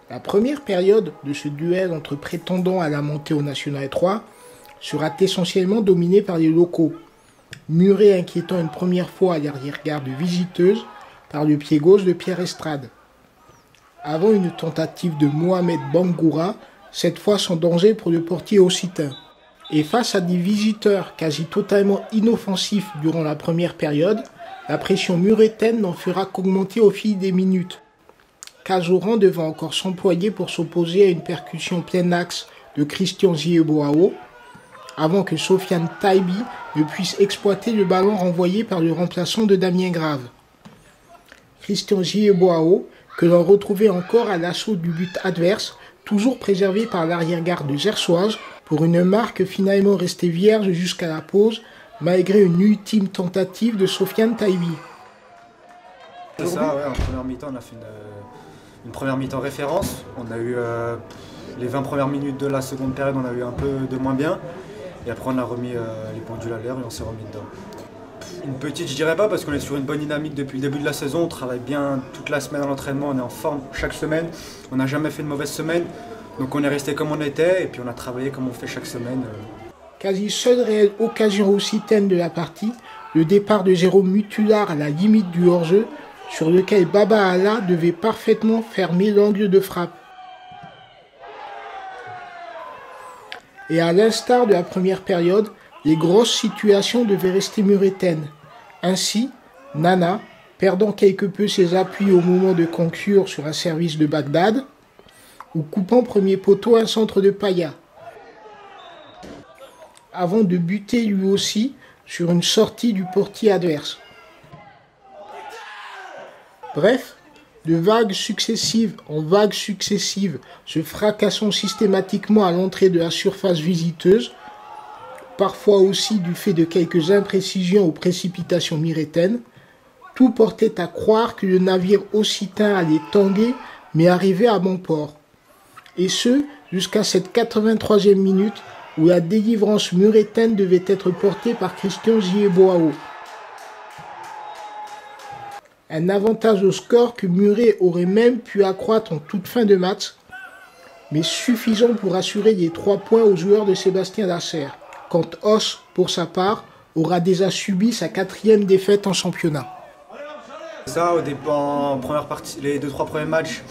La première période de ce duel entre prétendants à la montée au National 3 sera essentiellement dominée par les locaux. Muret inquiétant une première fois à l'arrière-garde visiteuse par le pied gauche de Pierre Estrade. Avant une tentative de Mohamed Bangoura, cette fois sans danger pour le portier occitan. Et face à des visiteurs quasi totalement inoffensifs durant la première période, la pression muretaine n'en fera qu'augmenter au fil des minutes. Cazoran devant encore s'employer pour s'opposer à une percussion plein axe de Christian Zieboao, avant que Sofiane Taibi ne puisse exploiter le ballon renvoyé par le remplaçant de Damien Grave. Christian Zieboao, que l'on retrouvait encore à l'assaut du but adverse, toujours préservé par l'arrière-garde gersoise, pour une marque finalement restée vierge jusqu'à la pause, malgré une ultime tentative de Sofiane Taibi. C'est ça, ouais, en première mi-temps, on a fait une première mi-temps référence. On a eu les 20 premières minutes de la seconde période, on a eu un peu de moins bien. Et après, on a remis les pendules à l'heure et on s'est remis dedans. Une petite, je dirais pas, parce qu'on est sur une bonne dynamique depuis le début de la saison. On travaille bien toute la semaine à l'entraînement, on est en forme chaque semaine. On n'a jamais fait de mauvaise semaine. Donc on est resté comme on était et puis on a travaillé comme on fait chaque semaine. Quasi seule réelle occasion occitane de la partie, le départ de Jérôme Mutulard à la limite du hors-jeu, sur lequel Baba Allah devait parfaitement fermer l'angle de frappe. Et à l'instar de la première période, les grosses situations devaient rester muretaines. Ainsi, Nana, perdant quelque peu ses appuis au moment de conclure sur un service de Bagdad, ou coupant premier poteau un centre de Paya, avant de buter lui aussi sur une sortie du portier adverse. Bref, de vagues successives en vagues successives, se fracassant systématiquement à l'entrée de la surface visiteuse, parfois aussi du fait de quelques imprécisions ou précipitations muretaines, tout portait à croire que le navire occitan allait tanguer mais arriver à bon port. Et ce, jusqu'à cette 83e minute où la délivrance muretaine devait être portée par Christian Zieboao. Un avantage au score que Muret aurait même pu accroître en toute fin de match, mais suffisant pour assurer les 3 points aux joueurs de Sébastien Lasserre, quand Os, pour sa part, aura déjà subi sa 4e défaite en championnat. Ça, au début, en première partie, les 2-3 premiers matchs,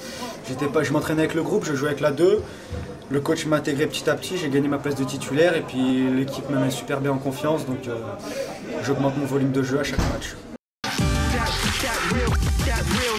je m'entraînais avec le groupe, je jouais avec la 2. Le coach m'a intégré petit à petit, j'ai gagné ma place de titulaire et puis l'équipe me met super bien en confiance, donc j'augmente mon volume de jeu à chaque match.